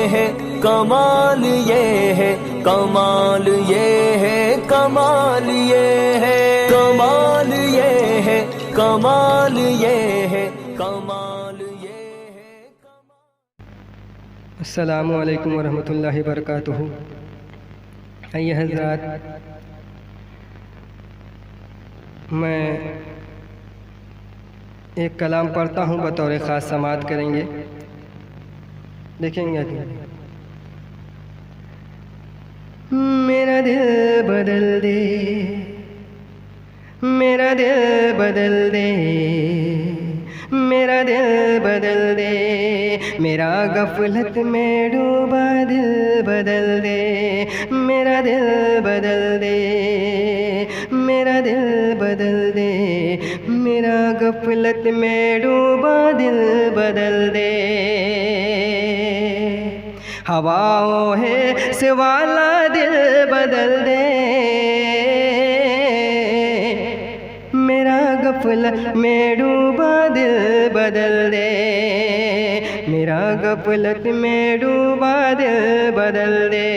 है कमाल ये है, कमाल ये है, कमाल ये है, कमाल ये है, कमाल ये है, कमाल ये है। अस्सलामु अलैकुम वरहमतुल्लाहि वबरकातुहू। आइए हज़रात, मैं एक कलाम पढ़ता हूँ, बतौर ख़ास समाअत करेंगे, देखेंगे। मेरा दिल बदल दे, मेरा दिल बदल दे, मेरा दिल बदल दे, मेरा गफलत में डूबा दिल बदल दे, मेरा दिल बदल दे, मेरा दिल बदल दे, मेरा गफलत में डूबा दिल बदल दे। हवाओं है से वाला दिल बदल दे, मेरा गफलत में डूबा दिल बदल दे, मेरा गफलत में डूबा दिल बदल दे।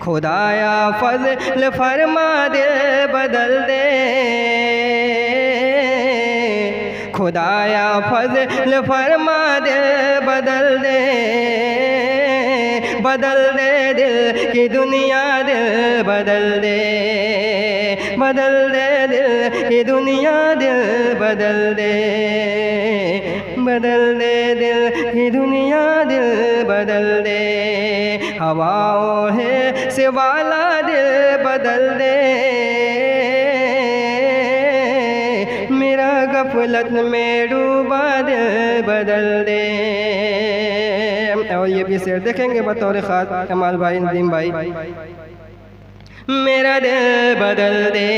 खुदाया फज़ल फरमा दिल बदल दे, खुदाया फज़ल फरमा दिल बदल दे, बदल दे दिल की दुनिया दिल बदल दे, बदल दे दिल की दुनिया दिल बदल दे, बदल दे दिल की दुनिया दिल बदल दे। हवाओं है से वाला दिल बदल दे, मेरा गफलत में डूबा दिल बदल दे। और ये भी शेर देखेंगे बतौर ख़ास कमाल भाई, नदीम भाई। मेरा दिल बदल दे,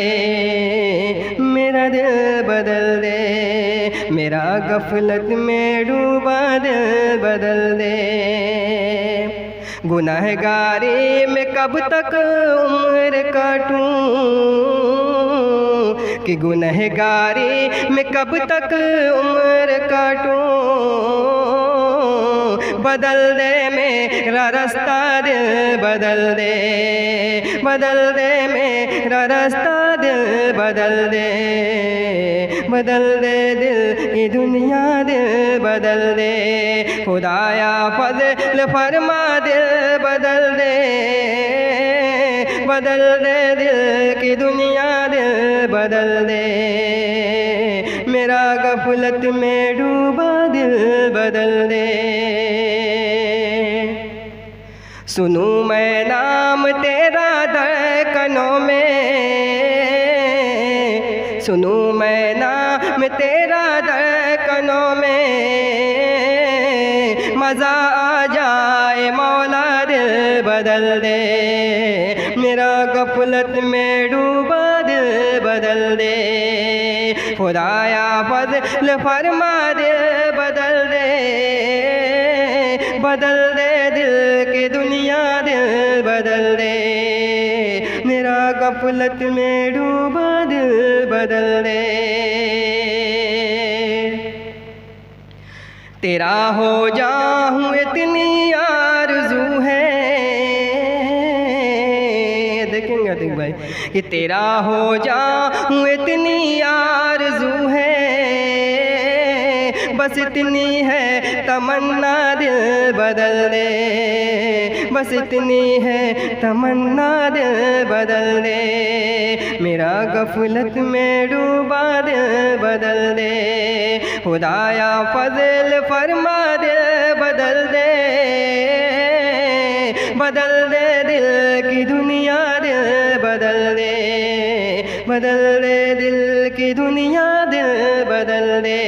मेरा दिल बदल दे, मेरा गफलत में डूबा दिल बदल दे। गुनाहगारी में कब तक उम्र काटूं, कि गुनहगारी में कब तक उम्र काटूं, बदल दे मेरा रास्ता दिल बदल दे, बदल दे मेरा रास्ता दिल बदल दे, बदल दे दिल की दुनिया दिल बदल दे। खुदाया फज़ल फरमा दिल बदल दे, बदल दे दिल की दुनिया दिल बदल दे, मेरा गफलत में डूबा दिल बदल दे। सुनूं मैं नाम तेरा धड़कनों में, सुनूं मैं नाम तेरा धड़कनों में, मज़ा आ जाए मौला दिल बदल दे, मेरा गफलत में डूबा दिल बदल दे। खुदाया फज़ल फरमा दिल बदल दे, बदल दे दिल की दुनिया दिल बदल दे, मेरा गफलत में डूबा दिल बदल दे। तेरा हो जाऊं इतनी आरज़ू है, देखेंगे अतिक भाई, कि तेरा हो जाऊं इतनी आरज़ू है, बस इतनी है तमन्ना दिल बदल दे, बस इतनी है तमन्ना दिल बदल दे, मेरा गफलत में डूबा दिल बदल दे। खुदाया फज़ल फरमा दिल बदल दे, बदल दे दिल की दुनिया दिल बदल दे, बदल दे दिल की दुनिया दिल बदल दे।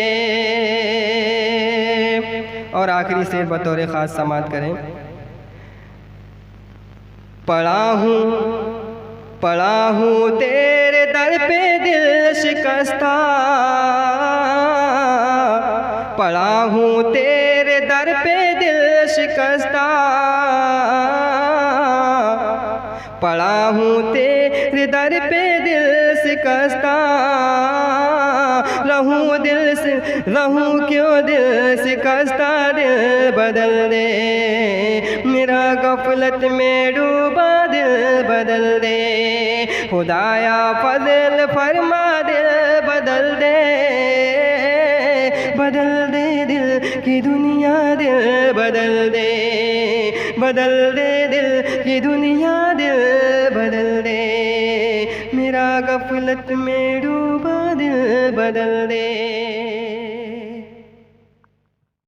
और आखिरी शेर बतौर ख़ास समाअत करें। पड़ा हूँ तेरे दर पे दिल शिकस्ता, पड़ा हूँ तेरे दर पे दिल शिकस्ता, पड़ा हूँ तेरे दर पे दिल शिकस्ता, न हूँ क्यों दिल शिकस्ता दिल बदल दे, मेरा गफलत में डूबा दिल बदल दे, खुदाया फजल फरमा दिल बदल दे, बदल दे दिल की दुनिया दिल बदल दे, बदल दे दिल की दुनिया दिल बदल दे, मेरा गफलत में डूबा दिल बदल दे।